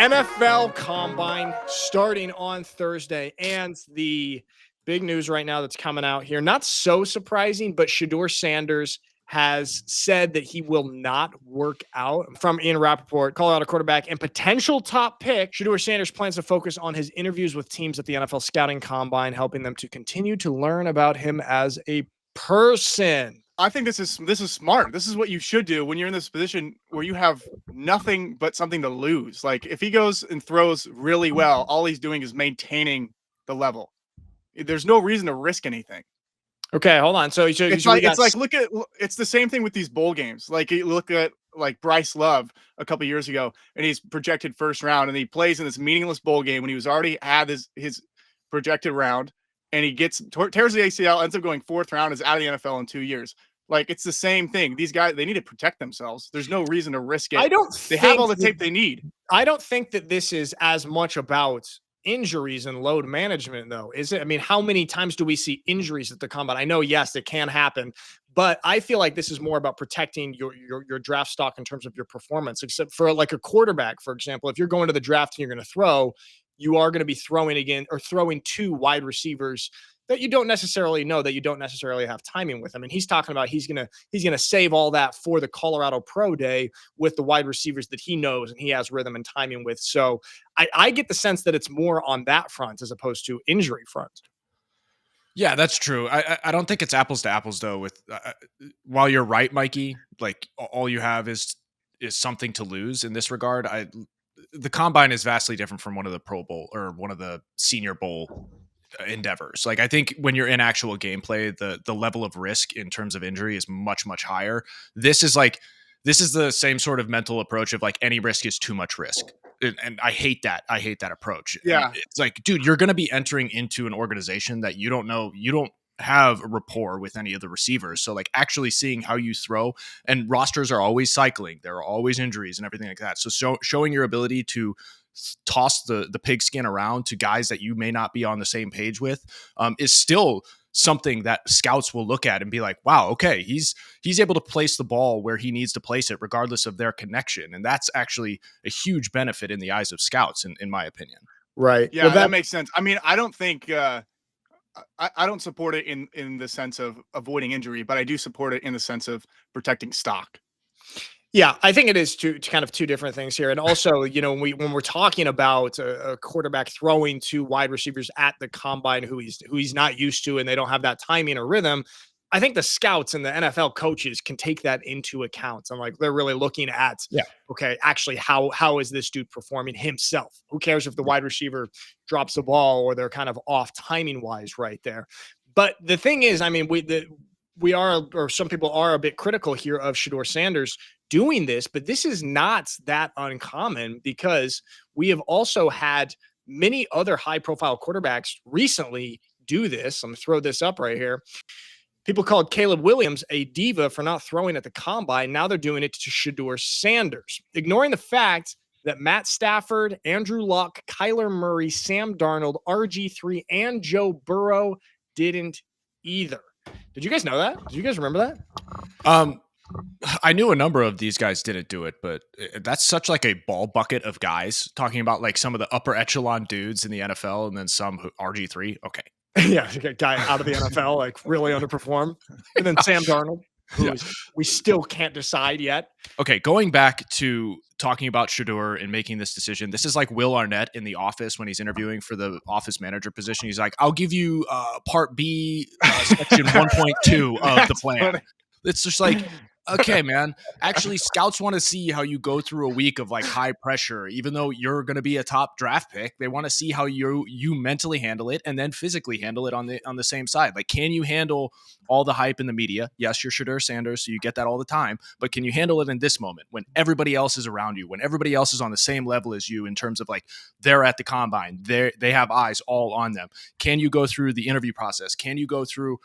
NFL Combine starting on Thursday, and the big news right now that's coming out here, not so surprising, but Shedeur Sanders has said that he will not work out. From Ian Rappaport, Colorado quarterback and potential top pick, Shedeur Sanders plans to focus on his interviews with teams at the NFL Scouting Combine, helping them to continue to learn about him as a person. I think this is smart. This is what you should do when you're in this position where you have nothing but something to lose. Like if he goes and throws really well, all he's doing is maintaining the level. There's no reason to risk anything. Okay, hold on. So it's the same thing with these bowl games. Like you look at like Bryce Love a couple years ago, and he's projected first round, and he plays in this meaningless bowl game when he was already had his projected round. And he tears the ACL, ends up going fourth round, is out of the NFL in 2 years. Like, it's the same thing. These guys, they need to protect themselves. There's no reason to risk it. They have all the tape they need. I don't think that this is as much about injuries and load management, though, is it? I mean, how many times do we see injuries at the combine? I know, yes, it can happen, but I feel like this is more about protecting your draft stock in terms of your performance, except for like a quarterback, for example. If you're going to the draft and you're going to throw, you are going to be throwing two wide receivers that you don't necessarily know, that you don't necessarily have timing with. I mean, he's talking about he's going to save all that for the Colorado Pro Day with the wide receivers that he knows and he has rhythm and timing with. So I get the sense that it's more on that front as opposed to injury front. Yeah, that's true. I don't think it's apples to apples though. With while you're right, Mikey, like all you have is something to lose in this regard. The combine is vastly different from one of the Pro Bowl or one of the Senior Bowl endeavors. Like I think when you're in actual gameplay, the level of risk in terms of injury is much, much higher. This is the same sort of mental approach of like any risk is too much risk. And I hate that. I hate that approach. Yeah. And it's like, dude, you're going to be entering into an organization that you don't know. You don't have a rapport with any of the receivers. So like actually seeing how you throw, and rosters are always cycling. There are always injuries and everything like that. So showing your ability to toss the pigskin around to guys that you may not be on the same page with is still something that scouts will look at and be like, wow, okay, he's able to place the ball where he needs to place it regardless of their connection. And that's actually a huge benefit in the eyes of scouts, in my opinion. Right. Yeah, well, that makes sense. I mean, I don't think I don't support it in the sense of avoiding injury, but I do support it in the sense of protecting stock. Yeah, I think it is kind of two different things here. And also, when we're talking about a quarterback throwing to wide receivers at the combine who he's not used to and they don't have that timing or rhythm, I think the scouts and the NFL coaches can take that into account. And like they're really looking at, okay, actually, how is this dude performing himself? Who cares if the wide receiver drops the ball or they're kind of off timing wise right there? But the thing is, I mean, some people are a bit critical here of Shedeur Sanders doing this, but this is not that uncommon because we have also had many other high-profile quarterbacks recently do this. I'm going to throw this up right here. People called Caleb Williams a diva for not throwing at the combine. Now they're doing it to Shedeur Sanders, ignoring the fact that Matt Stafford, Andrew Luck, Kyler Murray, Sam Darnold, RG3, and Joe Burrow didn't either. Did you guys know that? Did you guys remember that? I knew a number of these guys didn't do it, but that's such like a ball bucket of guys talking about like some of the upper echelon dudes in the NFL and then some RG3. Okay. Yeah. A guy out of the NFL, like really underperformed. And then Sam Darnold, who we still can't decide yet. Okay. Going back to talking about Shedeur and making this decision. This is like Will Arnett in The Office when he's interviewing for the office manager position. He's like, I'll give you part B, section 1.2 of the plan. Funny. It's just like, okay, man, actually scouts want to see how you go through a week of like high pressure, even though you're going to be a top draft pick. They want to see how you mentally handle it and then physically handle it on the same side. Like, can you handle all the hype in the media? Yes, you're Shedeur Sanders, so you get that all the time, but can you handle it in this moment when everybody else is around you, when everybody else is on the same level as you in terms of like they're at the combine, they have eyes all on them? Can you go through the interview process? Can you go through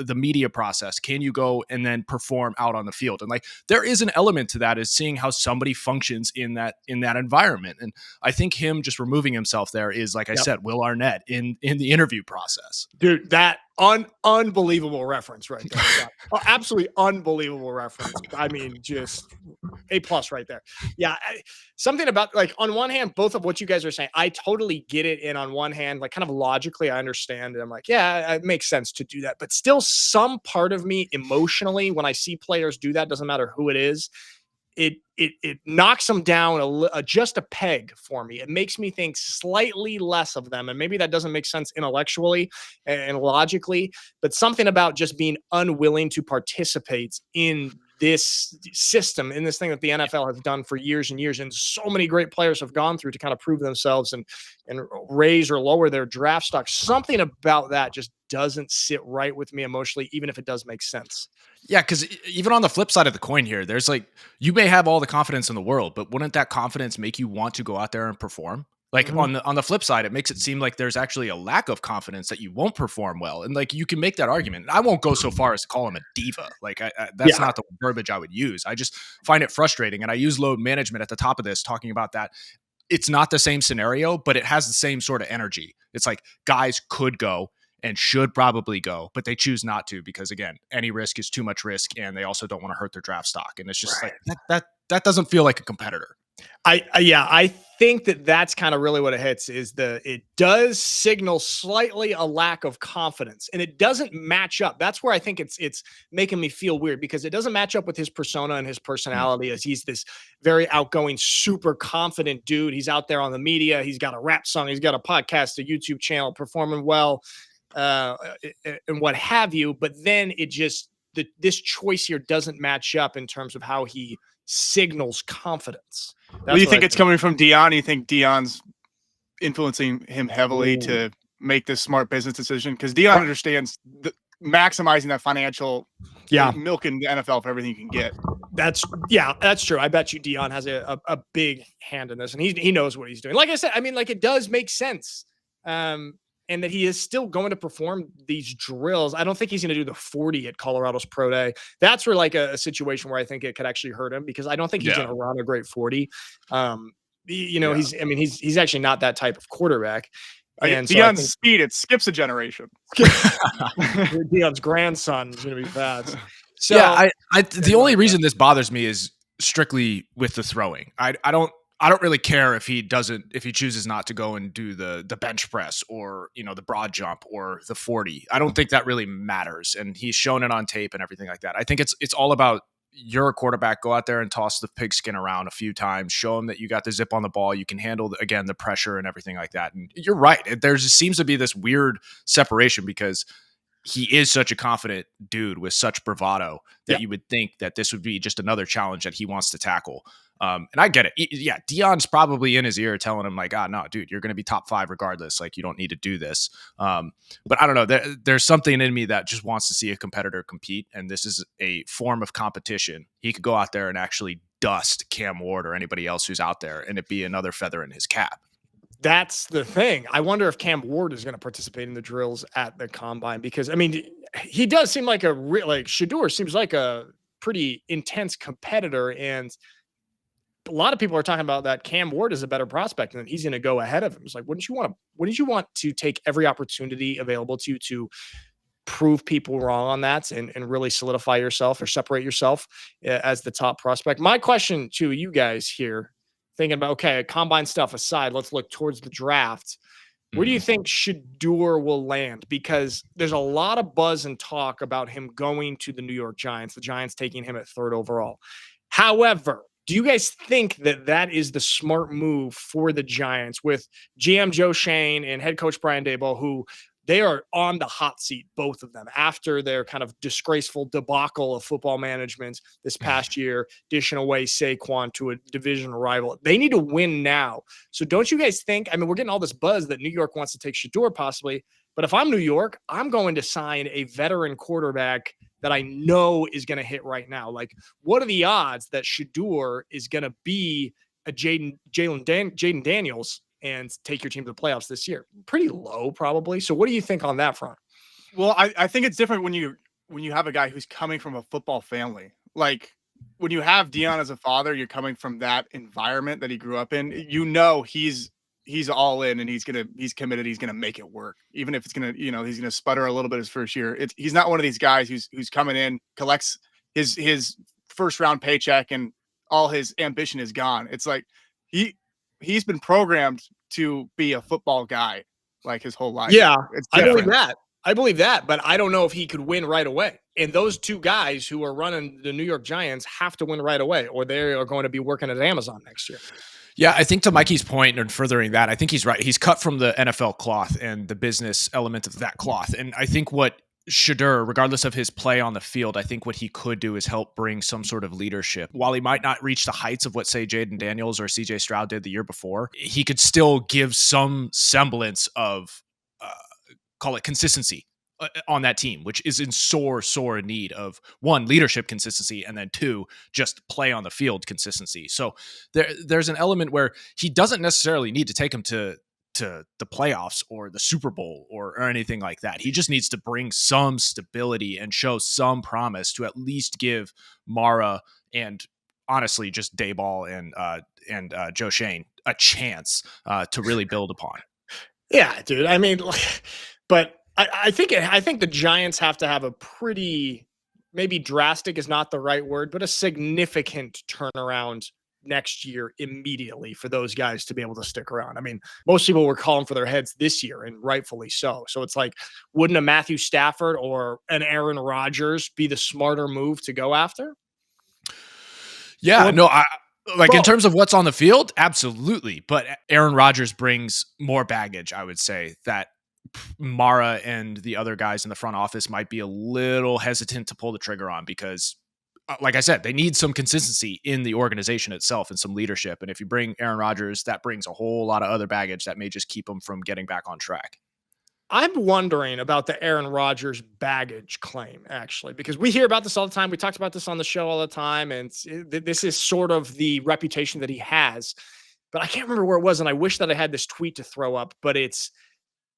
the media process? Can you go and then perform out on the field? And like there is an element to that, is seeing how somebody functions in that environment. And I think him just removing himself there is, like I said, Will Arnett in the interview process. Dude, that Unbelievable reference right there. Yeah. Absolutely unbelievable reference. I mean, just A+ right there. Yeah, something about, like, on one hand, both of what you guys are saying, I totally get it, and on one hand, like, kind of logically, I understand it. I'm like, yeah, it makes sense to do that. But still, some part of me emotionally, when I see players do that, doesn't matter who it is, it knocks them down just a peg for me. It makes me think slightly less of them, and maybe that doesn't make sense intellectually and logically, but something about just being unwilling to participate in this system, in this thing that the NFL has done for years and years, and so many great players have gone through to kind of prove themselves and raise or lower their draft stock. Something about that just doesn't sit right with me emotionally, even if it does make sense. Yeah, because even on the flip side of the coin here, there's like, you may have all the confidence in the world, but wouldn't that confidence make you want to go out there and perform? Like on the flip side, it makes it seem like there's actually a lack of confidence that you won't perform well, and like you can make that argument. I won't go so far as to call him a diva. Like that's not the verbiage I would use. I just find it frustrating, and I use load management at the top of this, talking about that. It's not the same scenario, but it has the same sort of energy. It's like guys could go and should probably go, but they choose not to because, again, any risk is too much risk, and they also don't want to hurt their draft stock. And it's just like that doesn't feel like a competitor. I think that's kind of really what it hits is it does signal slightly a lack of confidence, and it doesn't match up. That's where I think it's making me feel weird, because it doesn't match up with his persona and his personality, as he's this very outgoing, super confident dude. He's out there on the media. He's got a rap song. He's got a podcast, a YouTube channel, performing well, and what have you. But then this choice here doesn't match up in terms of how he signals confidence. Do you think it's coming from Deion? You think Deion's influencing him heavily to make this smart business decision? Because Deion understands maximizing that financial, milking the NFL for everything you can get. That's true. I bet you Deion has a big hand in this, and he knows what he's doing. Like I said, I mean, like, it does make sense. And that he is still going to perform these drills. I don't think he's going to do the 40 at Colorado's Pro Day. That's where, like, a situation where I think it could actually hurt him, because I don't think he's going to run a great 40. He's actually not that type of quarterback. And Deion's speed, it skips a generation. Deion's grandson is going to be fast. So the only reason this bothers me is strictly with the throwing. I don't really care if he chooses not to go and do the bench press or, the broad jump or the 40. I don't think that really matters. And he's shown it on tape and everything like that. I think it's all about, you're a quarterback, go out there and toss the pigskin around a few times, show him that you got the zip on the ball. You can handle the pressure and everything like that. And you're right. There just seems to be this weird separation, because he is such a confident dude with such bravado that you would think that this would be just another challenge that he wants to tackle. And I get it. Deion's probably in his ear telling him, like, no, dude, you're going to be top 5 regardless. Like, you don't need to do this. But I don't know. There's something in me that just wants to see a competitor compete. And this is a form of competition. He could go out there and actually dust Cam Ward or anybody else who's out there, and it be another feather in his cap. That's the thing. I wonder if Cam Ward is going to participate in the drills at the combine, because, I mean, he does seem like Shedeur seems like a pretty intense competitor, and a lot of people are talking about that Cam Ward is a better prospect and he's going to go ahead of him. It's like, wouldn't you want to take every opportunity available to you to prove people wrong on that and really solidify yourself or separate yourself as the top prospect? My question to you guys here, thinking about, okay, combine stuff aside, let's look towards the draft. Where do you think Shedeur will land? Because there's a lot of buzz and talk about him going to the New York Giants, the Giants taking him at 3rd overall. However, do you guys think that is the smart move for the Giants with GM Joe Shane and head coach Brian Daboll, who they are on the hot seat, both of them, after their kind of disgraceful debacle of football management this past year, dishing away Saquon to a division rival? They need to win now. So don't you guys think, I mean, we're getting all this buzz that New York wants to take Shedeur possibly, but if I'm New York, I'm going to sign a veteran quarterback that I know is going to hit right now. Like, what are the odds that Shedeur is going to be a Jaden Daniels and take your team to the playoffs this year? Pretty low, probably. So what do you think on that front? Well, I think it's different when you have a guy who's coming from a football family. Like, when you have Deion as a father, you're coming from that environment that he grew up in. He's he's all in and he's committed. He's gonna make it work, even if it's gonna, he's gonna sputter a little bit his first year. He's not one of these guys who's coming in, collects his first round paycheck, and all his ambition is gone. It's like he's been programmed to be a football guy like his whole life. Yeah, it's I believe different. that. I believe that, but I don't know if he could win right away. And those two guys who are running the New York Giants have to win right away, or they are going to be working at Amazon next year. Yeah, I think to Mikey's point and furthering that, I think he's right. He's cut from the NFL cloth and the business element of that cloth. And I think what Shedeur, regardless of his play on the field, I think what he could do is help bring some sort of leadership. While he might not reach the heights of what, say, Jaden Daniels or CJ Stroud did the year before, he could still give some semblance of, call it consistency on that team, which is in sore need of, one, leadership consistency, and then two, just play on the field consistency. So there's an element where he doesn't necessarily need to take him to the playoffs or the Super Bowl or anything like that. He just needs to bring some stability and show some promise to at least give Mara and honestly just Dayball and Joe Shane a chance to really build upon. Yeah, dude. I mean, but I think the Giants have to have a pretty, maybe drastic is not the right word, but a significant turnaround next year immediately for those guys to be able to stick around. I mean, most people were calling for their heads this year, and rightfully so. So it's like, wouldn't a Matthew Stafford or an Aaron Rodgers be the smarter move to go after? Yeah, no, in terms of what's on the field, absolutely. But Aaron Rodgers brings more baggage, I would say, that Mara and the other guys in the front office might be a little hesitant to pull the trigger on because, like I said, they need some consistency in the organization itself and some leadership. And if you bring Aaron Rodgers, that brings a whole lot of other baggage that may just keep them from getting back on track. I'm wondering about the Aaron Rodgers baggage claim, actually, because we hear about this all the time. We talked about this on the show all the time, and this is sort of the reputation that he has. But I can't remember where it was, and I wish that I had this tweet to throw up. But it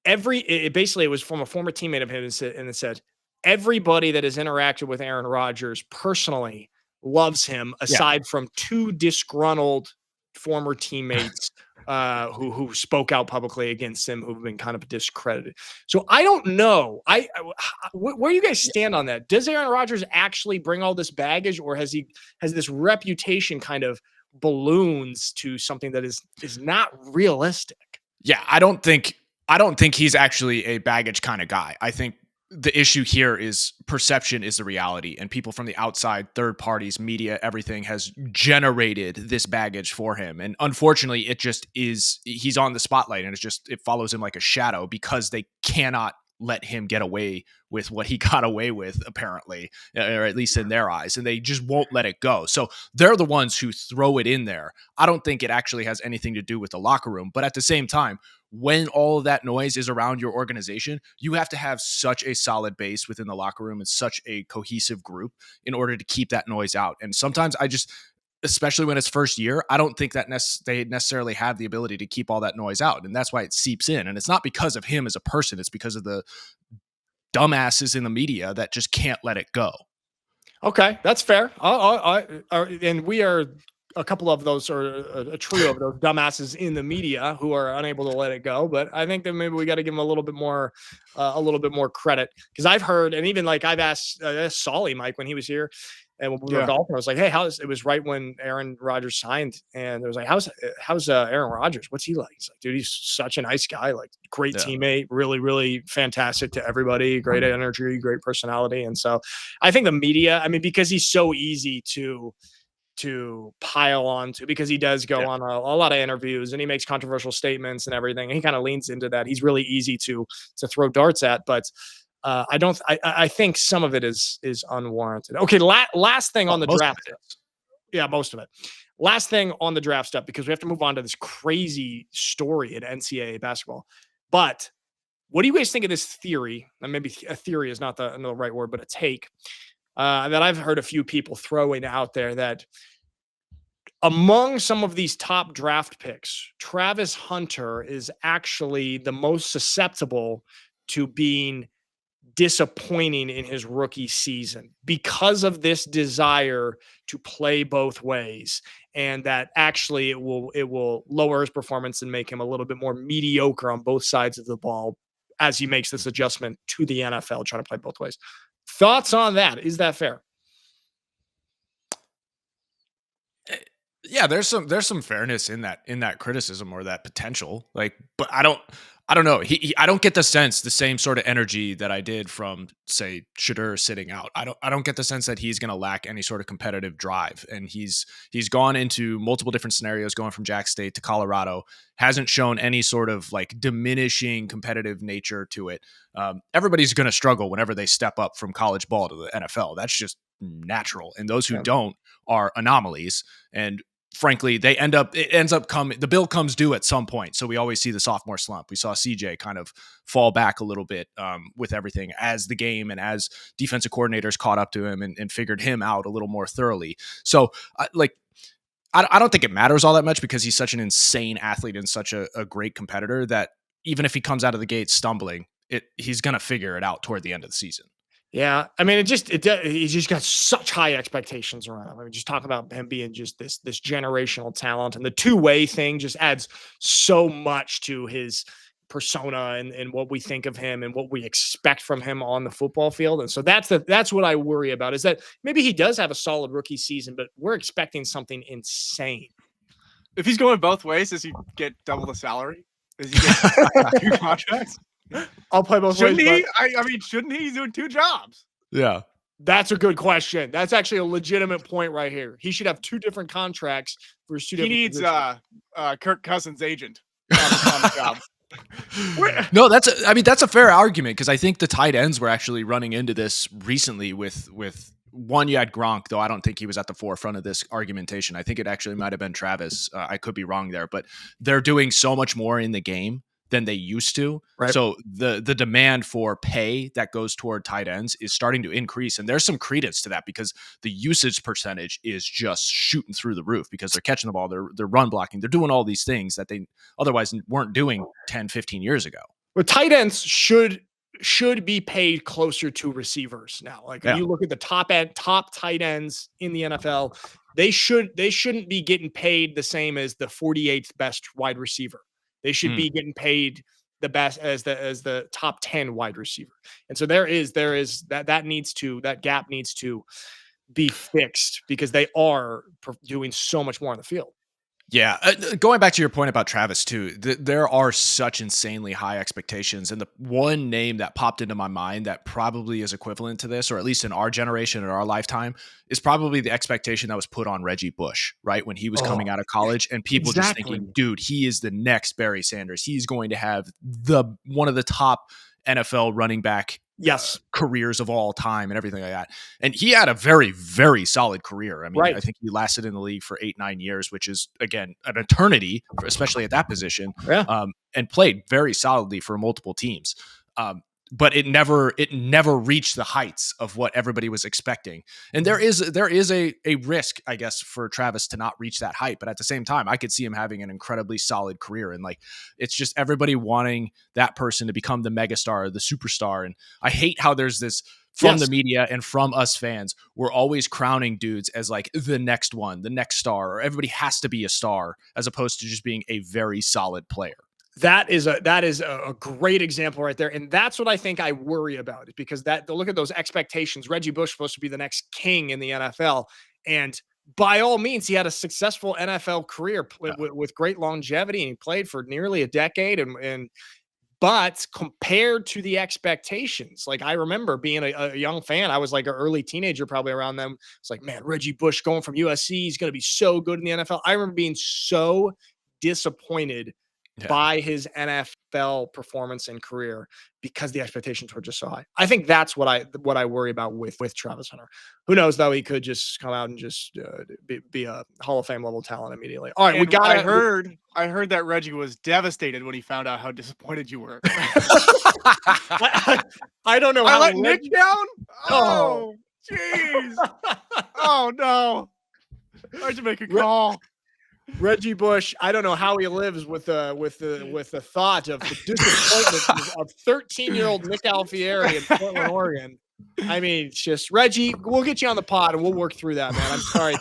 was from a former teammate of his, and it said, everybody that has interacted with Aaron Rodgers personally loves him, aside from two disgruntled former teammates who spoke out publicly against him, who've been kind of discredited. So I don't know. Where you guys stand on that? Does Aaron Rodgers actually bring all this baggage, or has this reputation kind of balloons to something that is not realistic? Yeah, I don't think he's actually a baggage kind of guy. I think the issue here is perception is the reality, and people from the outside, third parties, media, everything has generated this baggage for him. And unfortunately, it just is, he's on the spotlight, and it follows him like a shadow because they cannot let him get away with what he got away with, apparently, or at least in their eyes, and they just won't let it go. So they're the ones who throw it in there. I don't think it actually has anything to do with the locker room, but at the same time, when all of that noise is around your organization, you have to have such a solid base within the locker room and such a cohesive group in order to keep that noise out. And sometimes especially when it's first year, I don't think that they necessarily have the ability to keep all that noise out. And that's why it seeps in. And it's not because of him as a person. It's because of the dumbasses in the media that just can't let it go. Okay, that's fair. And we are a couple of those, or a trio of those dumbasses in the media who are unable to let it go. But I think that maybe we got to give them a little bit more credit, because I've heard, and even like I've asked Solly, Mike, when he was here, and when we were golfing, I was like, "Hey, it was right when Aaron Rodgers signed, and it was like, how's Aaron Rodgers? What's he like?" He's like, "Dude, he's such a nice guy, like great teammate, really, really fantastic to everybody, great energy, great personality." And so, I think the media, I mean, because he's so easy to pile on to, because he does go on a lot of interviews and he makes controversial statements and everything. And he kind of leans into that. He's really easy to throw darts at, but I think some of it is unwarranted. Okay. Last thing on the draft. Yeah, most of it. Last thing on the draft stuff, because we have to move on to this crazy story in NCAA basketball. But what do you guys think of this theory? And maybe a theory is not the right word, but a take that I've heard a few people throwing out there, that among some of these top draft picks, Travis Hunter is actually the most susceptible to being disappointing in his rookie season because of this desire to play both ways and that actually it will lower his performance and make him a little bit more mediocre on both sides of the ball as he makes this adjustment to the NFL, trying to play both ways. Thoughts on that? Is that fair? Yeah, there's some fairness in that criticism or that potential. Like, but I don't know. I don't get the same sort of energy that I did from, say, Shedeur sitting out. I don't get the sense that he's going to lack any sort of competitive drive. And he's gone into multiple different scenarios, going from Jack State to Colorado, hasn't shown any sort of like diminishing competitive nature to it. Everybody's going to struggle whenever they step up from college ball to the NFL. That's just natural. And those who don't are anomalies. And frankly, the bill comes due at some point. So we always see the sophomore slump. We saw CJ kind of fall back a little bit with everything as the game and as defensive coordinators caught up to him and figured him out a little more thoroughly. So I don't think it matters all that much because he's such an insane athlete and such a great competitor that even if he comes out of the gate stumbling, he's going to figure it out toward the end of the season. Yeah, I mean, he's just got such high expectations around him. I mean, just talk about him being just this generational talent, and the two-way thing just adds so much to his persona and what we think of him and what we expect from him on the football field. And so that's what I worry about, is that maybe he does have a solid rookie season, but we're expecting something insane. If he's going both ways, does he get double the salary? Does he get 2 contracts? I'll play both ways. Shouldn't he? I mean, shouldn't he? He's doing 2 jobs. Yeah. That's a good question. That's actually a legitimate point right here. He should have 2 different contracts for his 2 different positions. He needs Kirk Cousins' agent on the job. No, that's a fair argument, because I think the tight ends were actually running into this recently with one. You had Gronk, though I don't think he was at the forefront of this argumentation. I think it actually might have been Travis. I could be wrong there, but they're doing so much more in the game than they used to. Right. So the demand for pay that goes toward tight ends is starting to increase. And there's some credence to that because the usage percentage is just shooting through the roof because they're catching the ball, they're run blocking, they're doing all these things that they otherwise weren't doing 10, 15 years ago. But tight ends should be paid closer to receivers now. Like if you look at the top tight ends in the NFL, they shouldn't be getting paid the same as the 48th best wide receiver. They should be getting paid the best as the top 10 wide receiver. And so there is that gap needs to be fixed because they are doing so much more on the field. Yeah. Going back to your point about Travis too, there are such insanely high expectations. And the one name that popped into my mind that probably is equivalent to this, or at least in our generation, in our lifetime, is probably the expectation that was put on Reggie Bush, right? When he was coming out of college and people just thinking, dude, he is the next Barry Sanders. He's going to have one of the top NFL running back careers of all time and everything like that. And he had a very, very solid career. I mean, I think he lasted in the league for 8-9 years, which is, again, an eternity, especially at that position, and played very solidly for multiple teams. But it never reached the heights of what everybody was expecting. And there is a risk, I guess, for Travis to not reach that height. But at the same time, I could see him having an incredibly solid career. And like, it's just everybody wanting that person to become the megastar, the superstar. And I hate how there's this from the media and from us fans, we're always crowning dudes as like the next one, the next star, or everybody has to be a star as opposed to just being a very solid player. That is a great example right there. And that's what I think I worry about, because look at those expectations. Reggie Bush supposed to be the next king in the NFL. And by all means, he had a successful NFL career with great longevity, and he played for nearly a decade. But compared to the expectations, like I remember being a young fan, I was like an early teenager, probably around them. It's like, man, Reggie Bush going from USC, he's going to be so good in the NFL. I remember being so disappointed by his NFL performance and career because the expectations were just so high. I think that's what I worry about with Travis Hunter. Who knows, though? He could just come out and just be a Hall of Fame level talent immediately. All right, I heard that Reggie was devastated when he found out how disappointed you were. I don't know. I let Nick down. Oh, jeez. Oh no. Why'd you make a call? Reggie Bush, I don't know how he lives with the thought of the disappointment of 13-year-old Nick Alfieri in Portland, Oregon. I mean, it's just Reggie. We'll get you on the pod and we'll work through that, man. I'm sorry.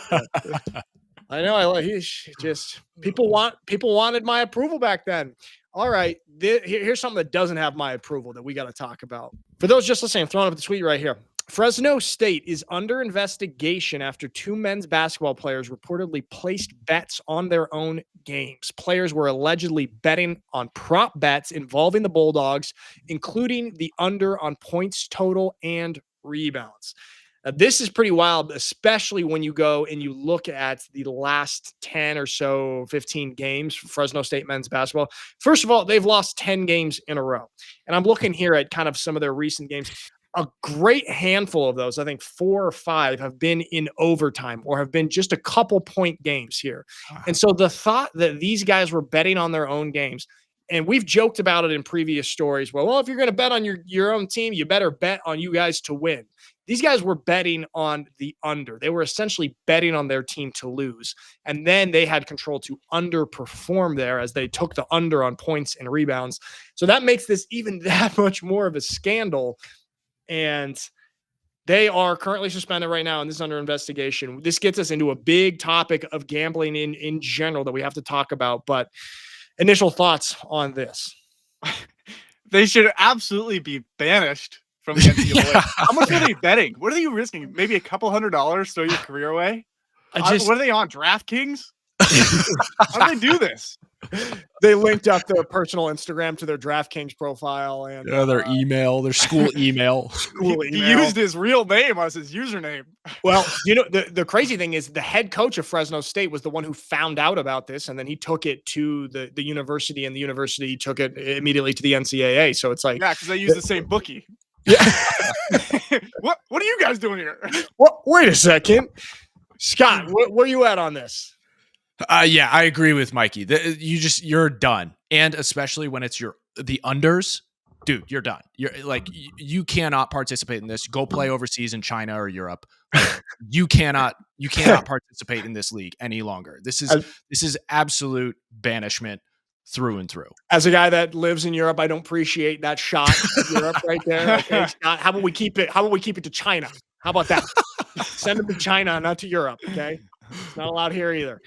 I know. He's just people wanted my approval back then. All right, here's something that doesn't have my approval that we got to talk about. For those just listening, I'm throwing up the tweet right here. Fresno State is under investigation after two men's basketball players reportedly placed bets on their own games. Players were allegedly betting on prop bets involving the Bulldogs, including the under on points total and rebounds. Now, this is pretty wild, especially when you go and you look at the last 10 or so, 15 games for Fresno State men's basketball. First of all, they've lost 10 games in a row. And I'm looking here at kind of some of their recent games. A great handful of those, I think 4 or 5, have been in overtime or have been just a couple point games here. And so the thought that these guys were betting on their own games, and we've joked about it in previous stories. Well, if you're going to bet on your own team, you better bet on you guys to win. These guys were betting on the under. They were essentially betting on their team to lose. And then they had control to underperform there as they took the under on points and rebounds. So that makes this even that much more of a scandal. And they are currently suspended right now, and this is under investigation. This gets us into a big topic of gambling in general that we have to talk about. But initial thoughts on this? They should absolutely be banished from the NCAA. Yeah. How much are they betting? What are you risking? Maybe a couple $100, throw your career away? What are they on, DraftKings? How do they do this? They linked up their personal Instagram to their DraftKings profile and their email, their school email. He used his real name as his username. Well, the crazy thing is the head coach of Fresno State was the one who found out about this, and then he took it to the university, and the university took it immediately to the NCAA. So it's like, yeah, because they use the same bookie. Yeah. What are you guys doing here? Well, wait a second, Scott. Where you at on this? Yeah, I agree with Mikey. You're done. And especially when it's the unders, dude, you're done. You're like, you cannot participate in this. Go play overseas in China or Europe. You cannot participate in this league any longer. This is absolute banishment through and through. As a guy that lives in Europe, I don't appreciate that shot of Europe right there. Okay, Scott, how about we keep it to China? How about that? Send them to China, not to Europe. Okay. It's not allowed here either.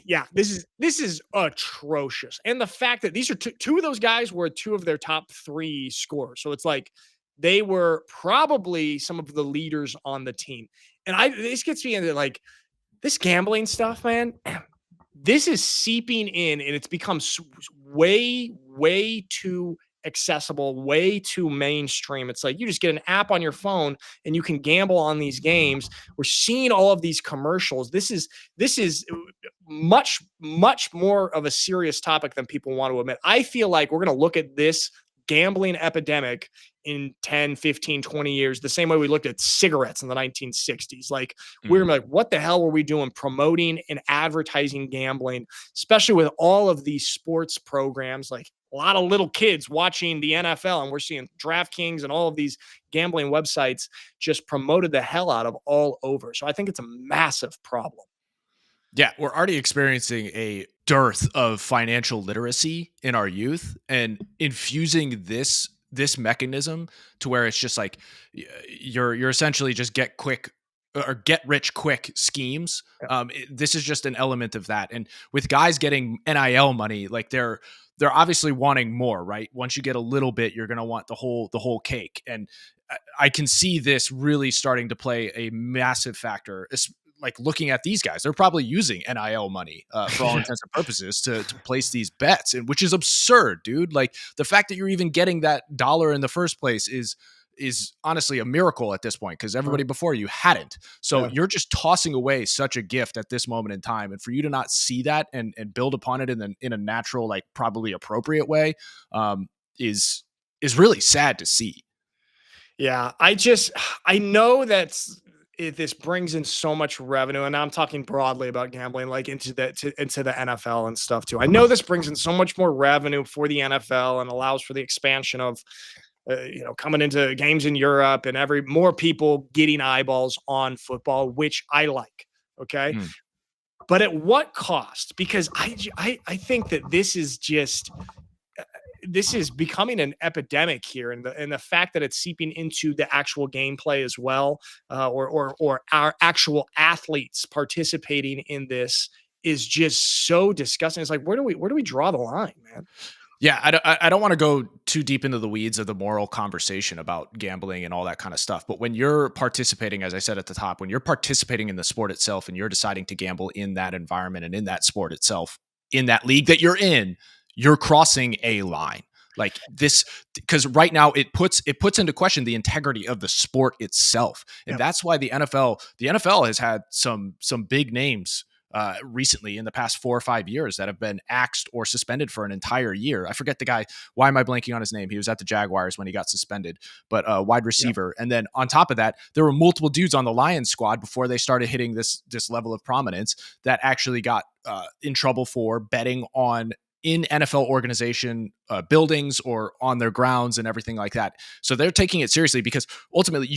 Yeah, this is atrocious. And the fact that these are two of those guys were 2 of their top 3 scorers. So it's like they were probably some of the leaders on the team. And this gets me into like this gambling stuff, man. This is seeping in, and it's become way, way too accessible, way too mainstream. It's like you just get an app on your phone and you can gamble on these games. We're seeing all of these commercials. This is much, much more of a serious topic than people want to admit. I feel like we're going to look at this gambling epidemic in 10, 15, 20 years, the same way we looked at cigarettes in the 1960s. Like we're like, what the hell were we doing promoting and advertising gambling, especially with all of these sports programs, like a lot of little kids watching the NFL, and we're seeing DraftKings and all of these gambling websites just promoted the hell out of all over. So I think it's a massive problem. Yeah, we're already experiencing a dearth of financial literacy in our youth, and infusing this mechanism to where it's just like you're essentially just get rich quick schemes. Yeah. This is just an element of that. And with guys getting NIL money, like they're obviously wanting more, right? Once you get a little bit, you're going to want the whole cake. And I can see this really starting to play a massive factor. Like looking at these guys, they're probably using NIL money for all intents and purposes to place these bets, and which is absurd, dude. Like the fact that you're even getting that dollar in the first place is honestly a miracle at this point, because everybody before you hadn't. So you're just tossing away such a gift at this moment in time, and for you to not see that and build upon it in a natural, like probably appropriate way, is really sad to see. Yeah, I know that's. This brings in so much revenue, and I'm talking broadly about gambling, like into the NFL and stuff too. I know this brings in so much more revenue for the NFL and allows for the expansion of, coming into games in Europe and more people getting eyeballs on football, which I like. Okay. But at what cost? Because I think that this is just, this is becoming an epidemic here, and the fact that it's seeping into the actual gameplay as well, or our actual athletes participating in this is just so disgusting. It's like, where do we draw the line, man? Yeah, I don't want to go too deep into the weeds of the moral conversation about gambling and all that kind of stuff. But when you're participating, as I said at the top, when you're participating in the sport itself and you're deciding to gamble in that environment and in that sport itself, in that league that you're in, you're crossing a line. Like this, because right now it puts into question the integrity of the sport itself. And that's why the NFL has had some big names recently in the past 4 or 5 years that have been axed or suspended for an entire year. I forget the guy. Why am I blanking on his name? He was at the Jaguars when he got suspended, but wide receiver. And then on top of that, there were multiple dudes on the Lions squad before they started hitting this level of prominence that actually got in trouble for betting on in NFL organization buildings or on their grounds and everything like that. So they're taking it seriously because ultimately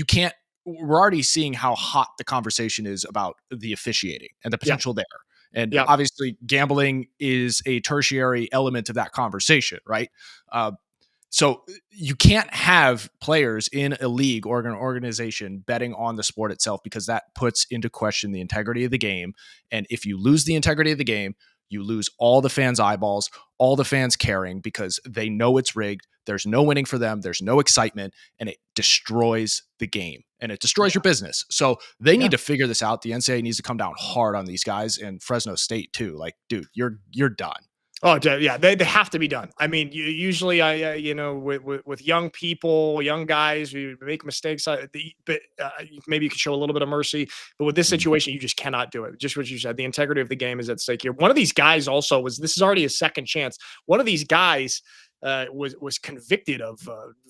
we're already seeing how hot the conversation is about the officiating and the potential there. And obviously gambling is a tertiary element of that conversation, right? So you can't have players in a league or an organization betting on the sport itself because that puts into question the integrity of the game. And if you lose the integrity of the game, you lose all the fans' eyeballs, all the fans caring because they know it's rigged. There's no winning for them. There's no excitement, and it destroys the game and it destroys your business. So they need to figure this out. The NCAA needs to come down hard on these guys and Fresno State too. Like, dude, you're done. Oh, yeah, they have to be done. I mean, usually, with young people, young guys, we make mistakes. But maybe you could show a little bit of mercy. But with this situation, you just cannot do it. Just what you said, the integrity of the game is at stake here. One of these guys also this is already a second chance. One of these guys was convicted of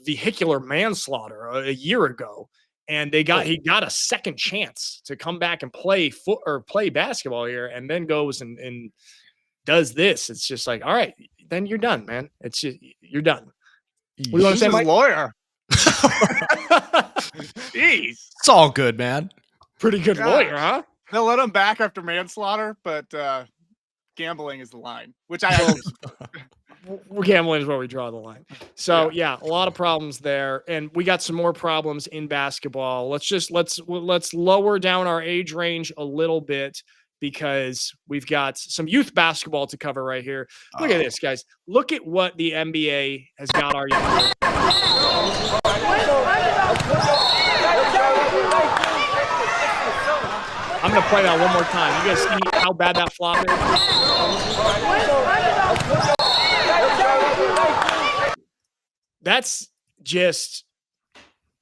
vehicular manslaughter a year ago. And he got a second chance to come back and play basketball here, and then goes and does this. It's just like, all right, then you're done, man. It's just, you're done. What do you want to say, Mike? Lawyer? Jeez, it's all good, man. Pretty good lawyer, huh? They'll let him back after manslaughter, but gambling is the line, which I gambling is where we draw the line. So a lot of problems there, and we got some more problems in basketball. Let's lower down our age range a little bit, because we've got some youth basketball to cover right here. Look at this, guys. Look at what the NBA has got our young. I'm going to play that one more time. You guys see how bad that flop is? That's just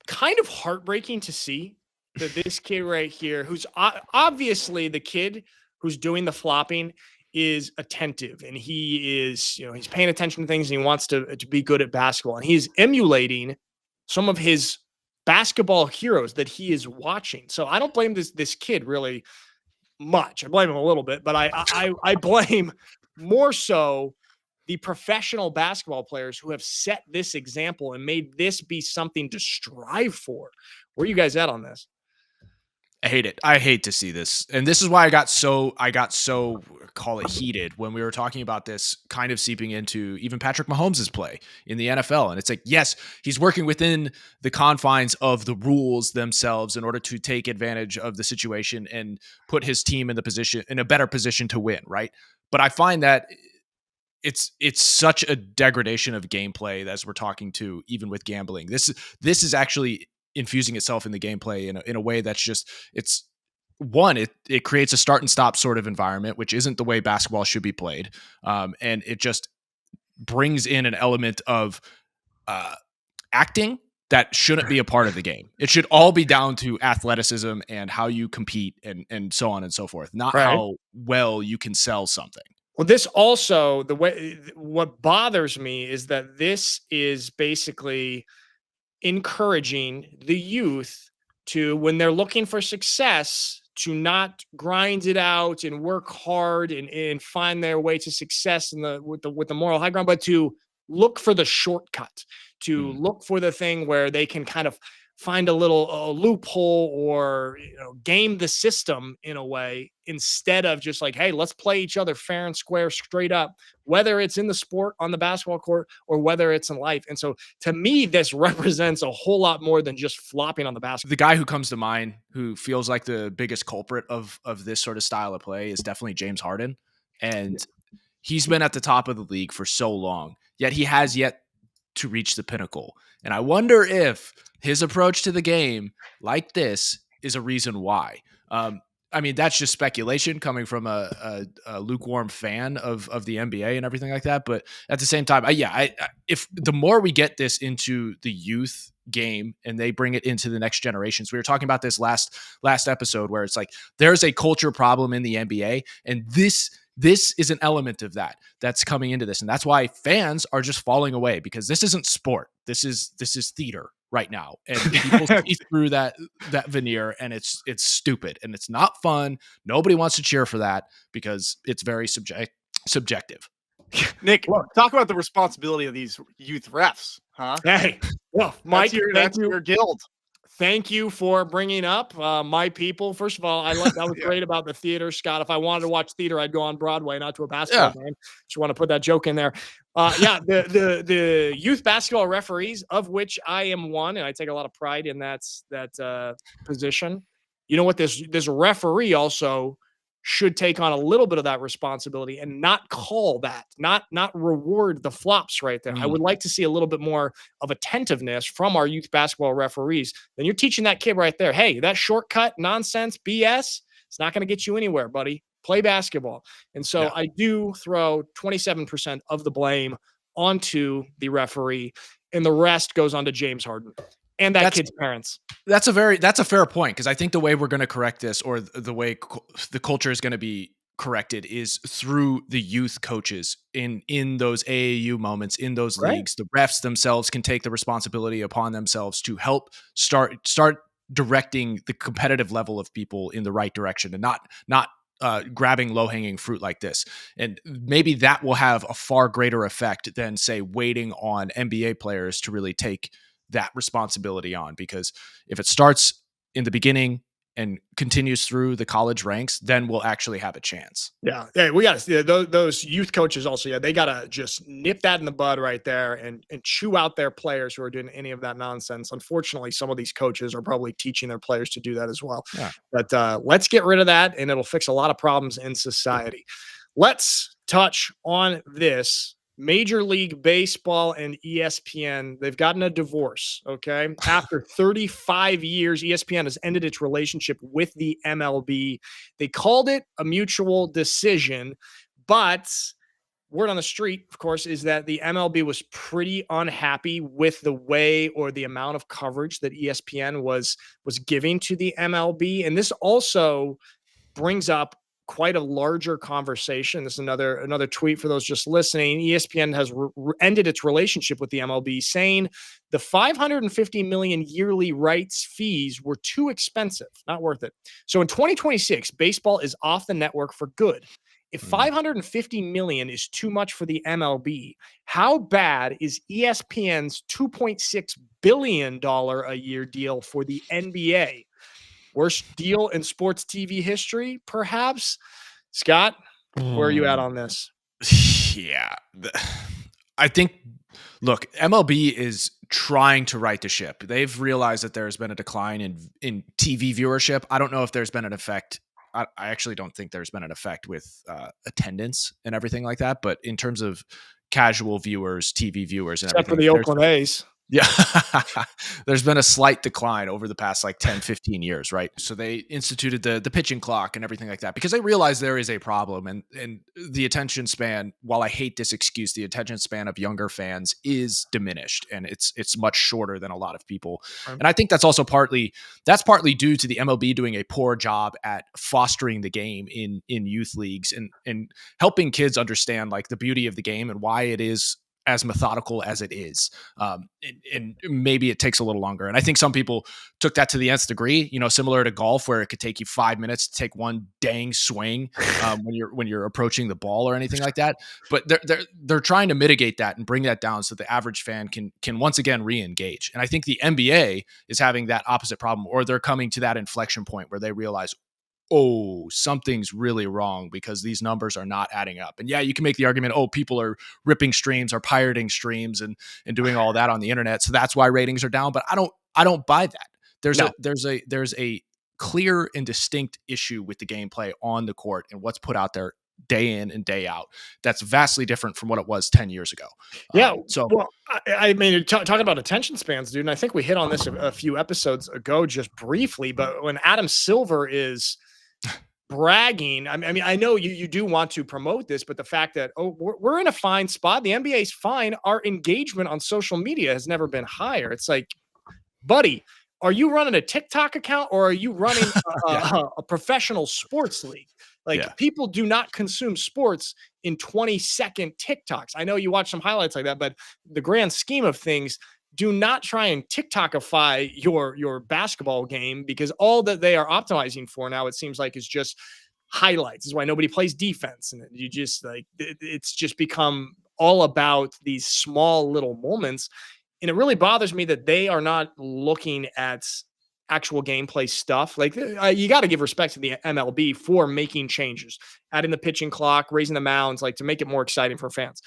kind of heartbreaking to see. That this kid right here, who's obviously the kid who's doing the flopping, is attentive, and he is, he's paying attention to things, and he wants to be good at basketball, and he's emulating some of his basketball heroes that he is watching. So I don't blame this kid really much. I blame him a little bit, but I blame more so the professional basketball players who have set this example and made this be something to strive for. Where are you guys at on this? I hate it. I hate to see this. And this is why I got so call it heated when we were talking about this kind of seeping into even Patrick Mahomes' play in the NFL. And it's like, yes, he's working within the confines of the rules themselves in order to take advantage of the situation and put his team in a better position to win, right? But I find that it's such a degradation of gameplay as we're talking to, even with gambling. This is actually infusing itself in the gameplay in a way that's just, it creates a start and stop sort of environment, which isn't the way basketball should be played. And it just brings in an element of acting that shouldn't be a part of the game. It should all be down to athleticism and how you compete and so on and so forth, not how well you can sell something. Well, this also, what bothers me is that this is basically encouraging the youth to, when they're looking for success, to not grind it out and work hard and find their way to success with the moral high ground, but to look for the shortcut, to look for the thing where they can kind of find a little loophole or game the system in a way, instead of just like, hey, let's play each other fair and square straight up, whether it's in the sport on the basketball court or whether it's in life. And so to me, this represents a whole lot more than just flopping on the basketball. The guy who comes to mind who feels like the biggest culprit of this sort of style of play is definitely James Harden. And he's been at the top of the league for so long, yet he has yet to reach the pinnacle. And I wonder if his approach to the game like this is a reason why. I mean, that's just speculation coming from a lukewarm fan of the NBA and everything like that. But at the same time, if the more we get this into the youth game and they bring it into the next generations, we were talking about this last episode where it's like there's a culture problem in the NBA, and this is an element of that's coming into this. And that's why fans are just falling away, because this isn't sport. This is theater right now. And people see through that veneer, and it's stupid and it's not fun. Nobody wants to cheer for that because it's very subjective. Nick, talk about the responsibility of these youth refs, huh? Hey, well, Mike, that's your guild. Thank you for bringing up my people. First of all, I love that was great about the theater, Scott. If I wanted to watch theater, I'd go on Broadway, not to a basketball game. Just want to put that joke in there. The youth basketball referees, of which I am one, and I take a lot of pride in that position. You know what? This referee also should take on a little bit of that responsibility and not call that, not reward the flops right there. I would like to see a little bit more of attentiveness from our youth basketball referees. Then you're teaching that kid right there, hey, that shortcut nonsense BS, it's not going to get you anywhere, buddy. Play basketball. And so I do throw 27% of the blame onto the referee, and the rest goes on to James Harden and that kid's parents. That's a fair point, because I think the way we're going to correct this, or the way the culture is going to be corrected, is through the youth coaches in those AAU moments, in those leagues. The refs themselves can take the responsibility upon themselves to help start directing the competitive level of people in the right direction, and not grabbing low-hanging fruit like this. And maybe that will have a far greater effect than, say, waiting on NBA players to really take that responsibility on, because if it starts in the beginning and continues through the college ranks, then we'll actually have a chance. Yeah, we got to those youth coaches also. Yeah, they got to just nip that in the bud right there and chew out their players who are doing any of that nonsense. Unfortunately, some of these coaches are probably teaching their players to do that as well. Yeah. But let's get rid of that, and it'll fix a lot of problems in society. Let's touch on this. Major League Baseball and ESPN, they've gotten a divorce, okay? After 35 years, ESPN has ended its relationship with the MLB. They called it a mutual decision, but word on the street, of course, is that the MLB was pretty unhappy with the way or the amount of coverage that ESPN was giving to the MLB. And this also brings up quite a larger conversation. This is another tweet for those just listening. ESPN has ended its relationship with the MLB, saying the $550 million yearly rights fees were too expensive, not worth it. So in 2026, baseball is off the network for good. If $550 million is too much for the MLB, how bad is ESPN's $2.6 billion a year deal for the NBA? Worst deal in sports TV history, perhaps? Scott, where are you at on this? Yeah. I think, look, MLB is trying to right the ship. They've realized that there's been a decline in TV viewership. I don't know if there's been an effect. I actually don't think there's been an effect with attendance and everything like that. But in terms of casual viewers, TV viewers, and except everything, for the Oakland A's. Yeah, there's been a slight decline over the past 10, 15 years, right? So they instituted the pitching clock and everything like that because they realize there is a problem, and the attention span, while I hate this excuse, the attention span of younger fans is diminished, and it's much shorter than a lot of people. And I think that's partly due to the MLB doing a poor job at fostering the game in youth leagues and helping kids understand the beauty of the game and why it is as methodical as it is. And maybe it takes a little longer. And I think some people took that to the nth degree, similar to golf, where it could take you 5 minutes to take one dang swing when you're approaching the ball or anything like that. But they're trying to mitigate that and bring that down so the average fan can once again re-engage. And I think the NBA is having that opposite problem, or they're coming to that inflection point where they realize, oh, something's really wrong because these numbers are not adding up. And yeah, you can make the argument, oh, people are ripping streams or pirating streams and doing all that on the internet, so that's why ratings are down. But I don't buy that. There's a clear and distinct issue with the gameplay on the court and what's put out there day in and day out. That's vastly different from what it was 10 years ago. Yeah. I mean, talking about attention spans, dude, and I think we hit on this a few episodes ago just briefly, but when Adam Silver is bragging, I mean, I know you do want to promote this, but the fact that, we're in a fine spot, the NBA is fine, our engagement on social media has never been higher. It's like, buddy, are you running a TikTok account or are you running a professional sports league? Like, people do not consume sports in 20-second TikToks. I know you watch some highlights like that, but the grand scheme of things, do not try and TikTokify your basketball game, because all that they are optimizing for now, it seems like, is just highlights. This is why nobody plays defense. And you just it's just become all about these small little moments. And it really bothers me that they are not looking at actual gameplay stuff. Like, you got to give respect to the MLB for making changes, adding the pitching clock, raising the mounds, like, to make it more exciting for fans.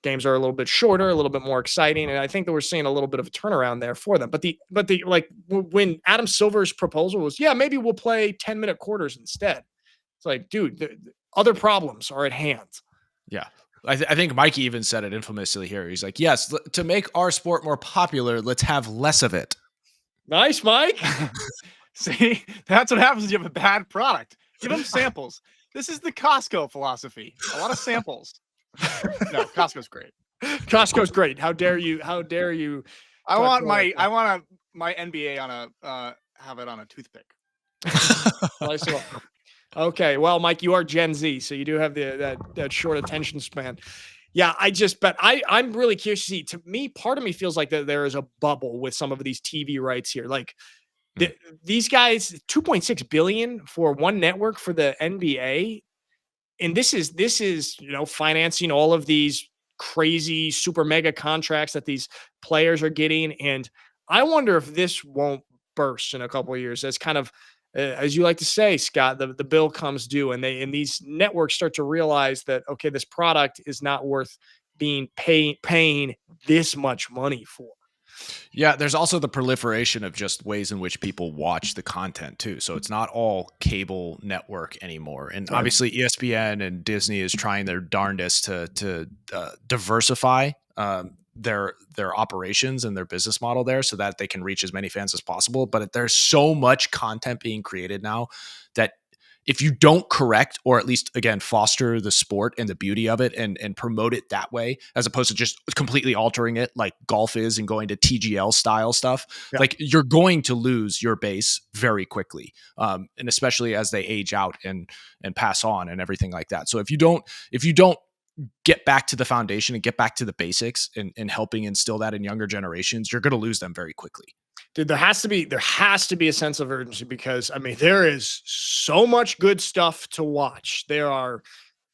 Games are a little bit shorter, a little bit more exciting, and I think that we're seeing a little bit of a turnaround there for them. But when Adam Silver's proposal was, maybe we'll play 10-minute quarters instead. It's like, dude, the other problems are at hand. Yeah. I think Mikey even said it infamously here. He's like, yes, to make our sport more popular, let's have less of it. Nice, Mike. See, that's what happens when you have a bad product. Give them samples. This is the Costco philosophy. A lot of samples. No, Costco's great. Costco's great. How dare you? How dare you? I want my NBA on have it on a toothpick. Okay, well, Mike, you are Gen Z, so you do have that short attention span. Yeah, I'm really curious to see. To me, part of me feels like that there is a bubble with some of these TV rights here. Like, these guys, $2.6 billion for one network for the NBA. And this is, financing all of these crazy super mega contracts that these players are getting. And I wonder if this won't burst in a couple of years as kind of, as you like to say, Scott, the bill comes due and these networks start to realize that, okay, this product is not worth being paying this much money for. Yeah, there's also the proliferation of just ways in which people watch the content too. So it's not all cable network anymore. And obviously ESPN and Disney is trying their darndest to diversify their operations and their business model there so that they can reach as many fans as possible. But there's so much content being created now that if you don't correct, or at least, again, foster the sport and the beauty of it and promote it that way, as opposed to just completely altering it like golf is and going to TGL style stuff, like, you're going to lose your base very quickly. And especially as they age out and pass on and everything like that. So if you don't get back to the foundation and get back to the basics and helping instill that in younger generations, you're going to lose them very quickly. Dude, there has to be a sense of urgency, because I mean, there is so much good stuff to watch. There are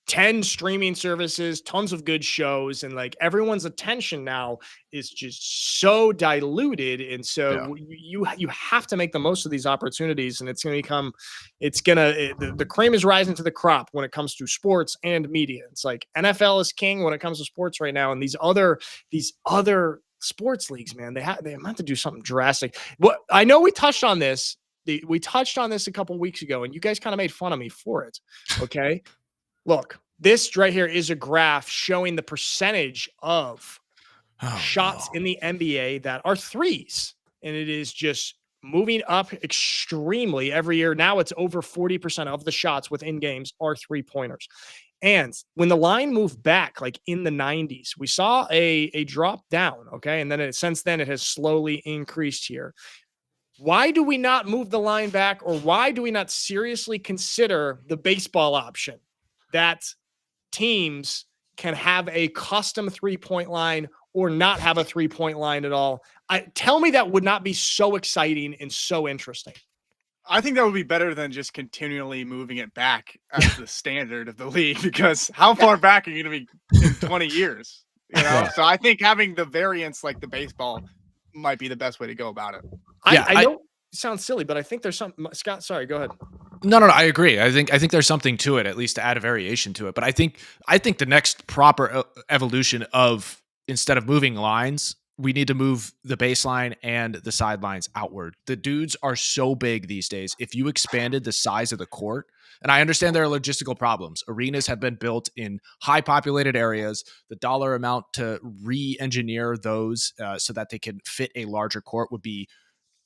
10 streaming services, tons of good shows, and like, everyone's attention now is just so diluted. And so you have to make the most of these opportunities, and it's going to the cream is rising to the crop when it comes to sports and media. It's like NFL is king when it comes to sports right now. And these other sports leagues, man, they meant to do something drastic. What I know, we touched on this a couple weeks ago, and you guys kind of made fun of me for it. Okay. Look, this right here is a graph showing the percentage of shots in the NBA that are threes. And it is just moving up extremely every year. Now it's over 40% of the shots within games are 3-pointers. And when the line moved back, like in the 90s, we saw a drop down. Okay. And then since then it has slowly increased here. Why do we not move the line back, or why do we not seriously consider the baseball option that teams can have a custom 3-point line or not have a 3-point line at all. Tell me that would not be so exciting and so interesting. I think that would be better than just continually moving it back as the standard of the league, because how far back are you going to be in 20 years? You know? Yeah. So I think having the variants like the baseball might be the best way to go about it. I know it sounds silly, but I think there's some. Scott, sorry, go ahead. No, I agree. I think there's something to it, at least to add a variation to it. But I think the next proper evolution of, instead of moving lines, we need to move the baseline and the sidelines outward. The dudes are so big these days. If you expanded the size of the court, and I understand there are logistical problems. Arenas have been built in high populated areas. The dollar amount to re-engineer those so that they can fit a larger court would be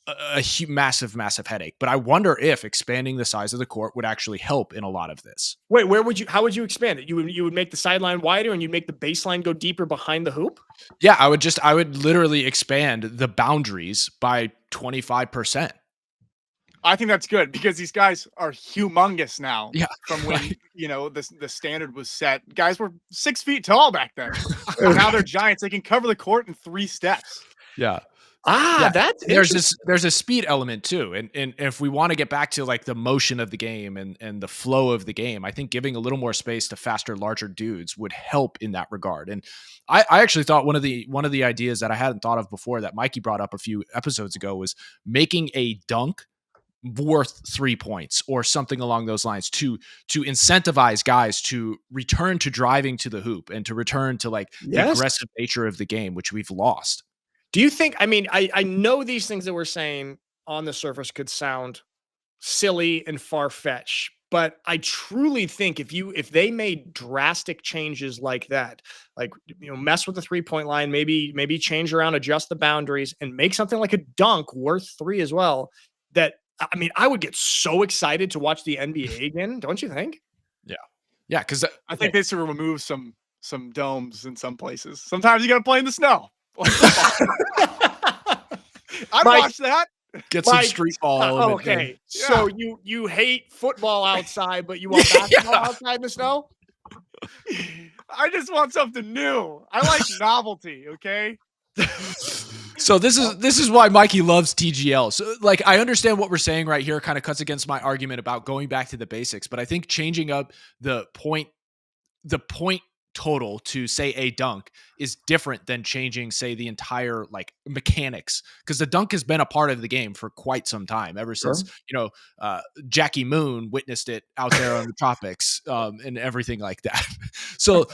a massive headache. But I wonder if expanding the size of the court would actually help in a lot of this. Wait, how would you expand it? You would make the sideline wider and you'd make the baseline go deeper behind the hoop? Yeah, I would literally expand the boundaries by 25%. I think that's good because these guys are humongous now. Yeah. From when, the standard was set. Guys were 6 feet tall back then. Now they're giants. They can cover the court in 3 steps. Yeah. That's there's a speed element too, and if we want to get back to like the motion of the game and the flow of the game, I think giving a little more space to faster, larger dudes would help in that regard. And I actually thought one of the ideas that I hadn't thought of before that Mikey brought up a few episodes ago was making a dunk worth 3 points or something along those lines to incentivize guys to return to driving to the hoop and to return to like the aggressive nature of the game, which we've lost. Do you think, I know these things that we're saying on the surface could sound silly and far-fetched, but I truly think if they made drastic changes like that, like, mess with the 3-point line, maybe change around, adjust the boundaries and make something like a dunk worth 3 as well, that, I would get so excited to watch the NBA again. Don't you think? Yeah. Yeah. Cause I think they should remove some domes in some places. Sometimes you got to play in the snow. I'd watch that. Get some street ball. Okay, so you hate football outside, but you want basketball outside in the snow? I just want something new. I like novelty. Okay. So this is why Mikey loves TGL. So like I understand what we're saying right here kind of cuts against my argument about going back to the basics, but I think changing up the point total to say a dunk is different than changing, say, the entire like mechanics, because the dunk has been a part of the game for quite some time, ever since Jackie Moon witnessed it out there on the tropics and everything like that. So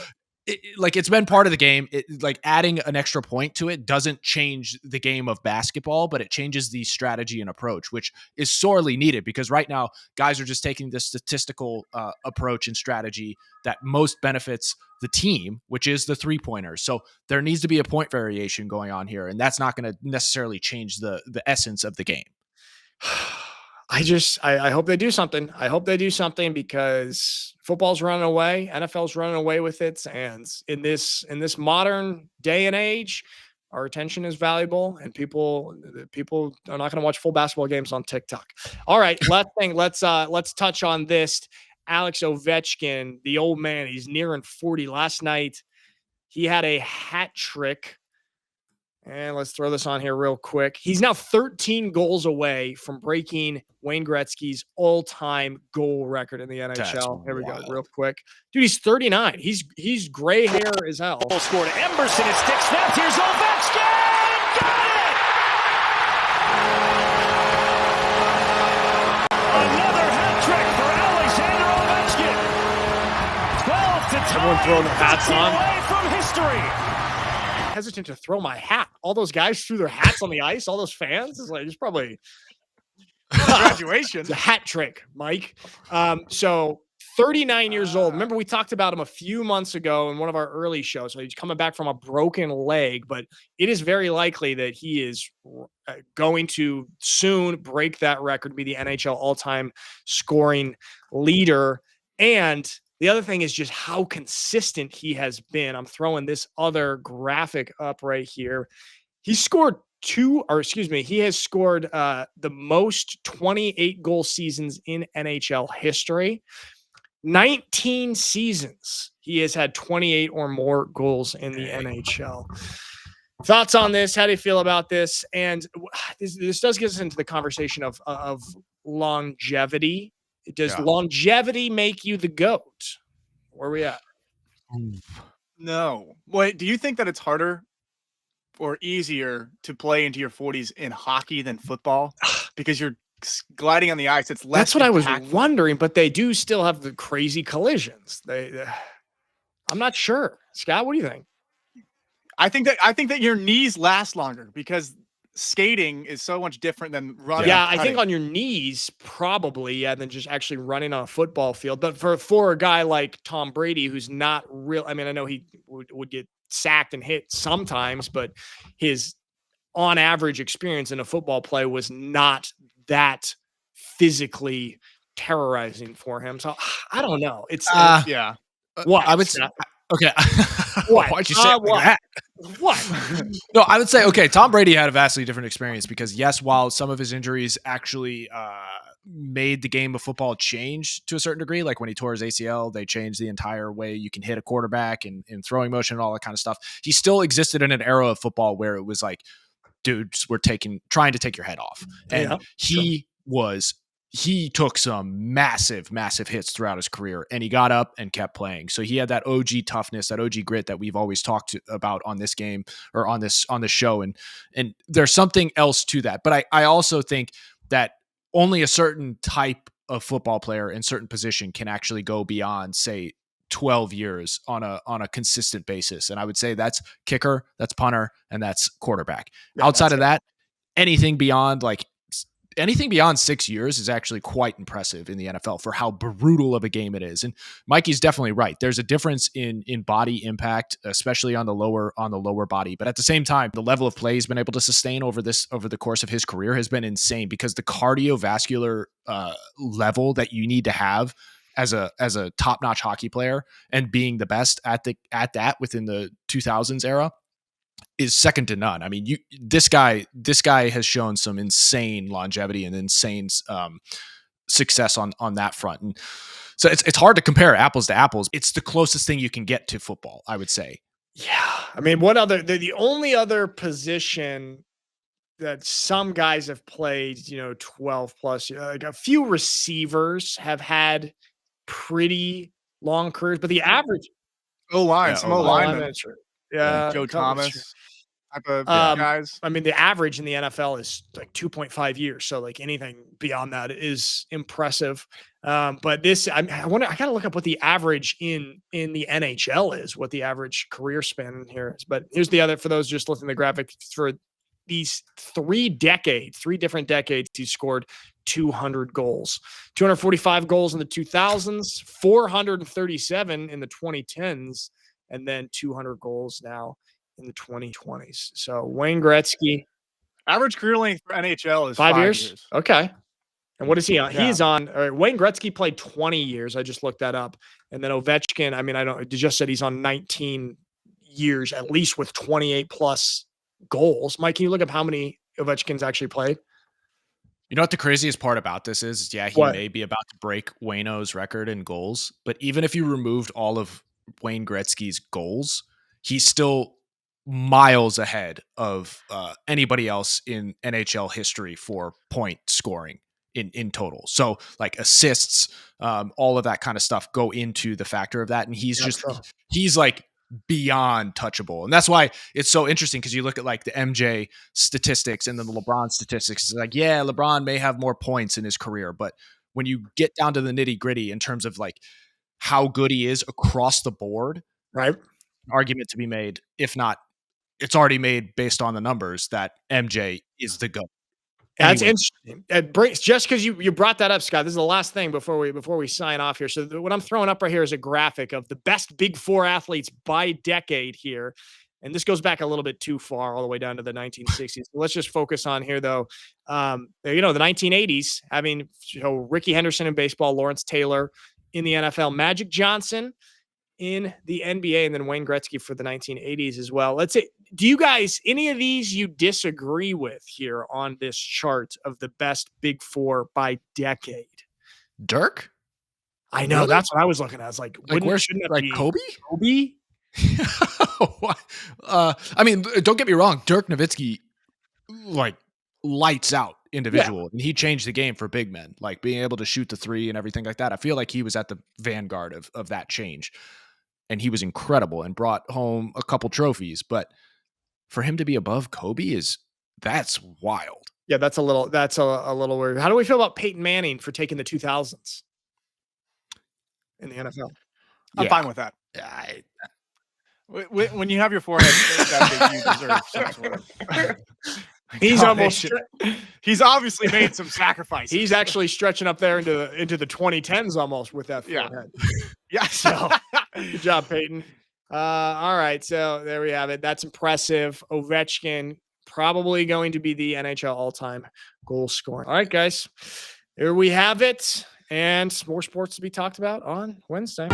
it's been part of the game. Like adding an extra point to it doesn't change the game of basketball, but it changes the strategy and approach, which is sorely needed because right now guys are just taking the statistical approach and strategy that most benefits the team, which is the 3-pointers. So there needs to be a point variation going on here, and that's not going to necessarily change the essence of the game. I hope they do something. I hope they do something because football's running away. NFL's running away with it. And in this modern day and age, our attention is valuable and people are not going to watch full basketball games on TikTok. All right. Last thing. Let's touch on this. Alex Ovechkin, the old man, he's nearing 40. Last night, he had a hat trick. And let's throw this on here real quick. He's now 13 goals away from breaking Wayne Gretzky's all-time goal record in the NHL. Here we go, real quick. Dude, he's 39. He's gray hair as hell. Goal scored. Emerson, his stick snapped. Here's Ovechkin! Got it! Another hat trick for Alexander Ovechkin. 12 to tie. Everyone throwing their hats on. Away from history. Hesitant to throw my hat. All those guys threw their hats on the ice. All those fans. It's probably graduation. It's a hat trick, Mike. So 39 years old. Remember we talked about him a few months ago in one of our early shows. So he's coming back from a broken leg, but it is very likely that he is going to soon break that record to be the NHL all-time scoring leader. And the other thing is just how consistent he has been. I'm throwing this other graphic up right here. He has scored the most 28 goal seasons in NHL history. 19 seasons He has had 28 or more goals in the NHL. Thoughts on this? How do you feel about this? And this does get us into the conversation of longevity. Does longevity make you the GOAT? Where are we at? No. Wait, do you think that it's harder or easier to play into your 40s in hockey than football? Because you're gliding on the ice. It's less. That's what I was impactful. wondering, but they do still have the crazy collisions. I'm not sure. Scott, what do you think? I think that your knees last longer because skating is so much different than running. Yeah, I think on your knees, probably, than just actually running on a football field. But for a guy like Tom Brady, who's not real, I mean, I know he would get sacked and hit sometimes, but his on average experience in a football play was not that physically terrorizing for him. So I don't know. It's yeah. What I would say. Okay. What? Why'd you say it like that? What? No, I would say, okay, Tom Brady had a vastly different experience because, yes, while some of his injuries actually made the game of football change to a certain degree, like when he tore his ACL, they changed the entire way you can hit a quarterback and throwing motion and all that kind of stuff. He still existed in an era of football where it was like, dudes were trying to take your head off. And he took some massive hits throughout his career, and he got up and kept playing. So he had that OG toughness, that OG grit that we've always talked about on this game or on this show. And there's something else to that. But I also think that only a certain type of football player in certain position can actually go beyond, say, 12 years on a consistent basis. And I would say that's kicker, that's punter, and that's quarterback. Yeah, outside of that, anything beyond 6 years is actually quite impressive in the NFL for how brutal of a game it is. And Mikey's definitely right. There's a difference in body impact, especially on the lower body. But at the same time, the level of play he's been able to sustain over the course of his career has been insane because the cardiovascular level that you need to have as a top-notch hockey player and being the best at that within the 2000s era is second to none. I mean, this guy has shown some insane longevity and insane success on that front. And so it's hard to compare apples to apples. It's the closest thing you can get to football, I would say. Yeah. I mean, what other, the only other position that some guys have played, 12 plus, like a few receivers have had pretty long careers, but the average O-line, some O-linemen. Yeah, Joe Thomas type of guys. I mean, the average in the NFL is like 2.5 years. So like anything beyond that is impressive. But this, I gotta look up what the average in the NHL is, what the average career span here is. But here's the other, for those just looking at the graphic, for these 3 different decades, he scored 200 goals, 245 goals in the 2000s, 437 in the 2010s, and then 200 goals now in the 2020s. So Wayne Gretzky. Average career length for NHL is 5 years. Okay. And what is he on? Yeah. He's on, Wayne Gretzky played 20 years. I just looked that up. And then Ovechkin, I mean, you just said he's on 19 years, at least with 28 plus goals. Mike, can you look up how many Ovechkin's actually played? You know what the craziest part about this is? Yeah, he may be about to break Wayno's record in goals, but even if you removed all of Wayne Gretzky's goals, he's still miles ahead of anybody else in NHL history for point scoring in total. So like assists, all of that kind of stuff go into the factor of that. And he's like beyond touchable. And that's why it's so interesting, because you look at like the MJ statistics and then the LeBron statistics. It's like, yeah, LeBron may have more points in his career, but when you get down to the nitty gritty in terms of like how good he is across the board, right? An argument to be made, if not, it's already made based on the numbers, that MJ is the GOAT. That's interesting. It brings, just because you brought that up, Scott. This is the last thing before we sign off here. So what I'm throwing up right here is a graphic of the best Big Four athletes by decade here, and this goes back a little bit too far, all the way down to the 1960s. So let's just focus on here, though. The 1980s, having Ricky Henderson in baseball, Lawrence Taylor in the NFL, Magic Johnson in the NBA, and then Wayne Gretzky for the 1980s as well. Let's say, do you guys, any of these you disagree with here on this chart of the best Big Four by decade? Dirk? I know Really? that's what I was looking at. I was like, shouldn't that be Kobe? Kobe? I mean, don't get me wrong. Dirk Nowitzki, like, lights out individual, and he changed the game for big men, like being able to shoot the three and everything like that. I feel like he was at the vanguard of that change, and he was incredible and brought home a couple trophies. But for him to be above Kobe that's wild. Yeah, that's a little weird. How do we feel about Peyton Manning for taking the 2000s in the NFL? I'm fine with that. I, When you have your forehead that big, you deserve some sort of He's almost. He's obviously made some sacrifices. He's actually stretching up there into the 2010s almost with that forehead. Yeah. So good job, Peyton. All right. So there we have it. That's impressive. Ovechkin probably going to be the NHL all-time goal scorer. All right, guys. Here we have it. And more sports to be talked about on Wednesday.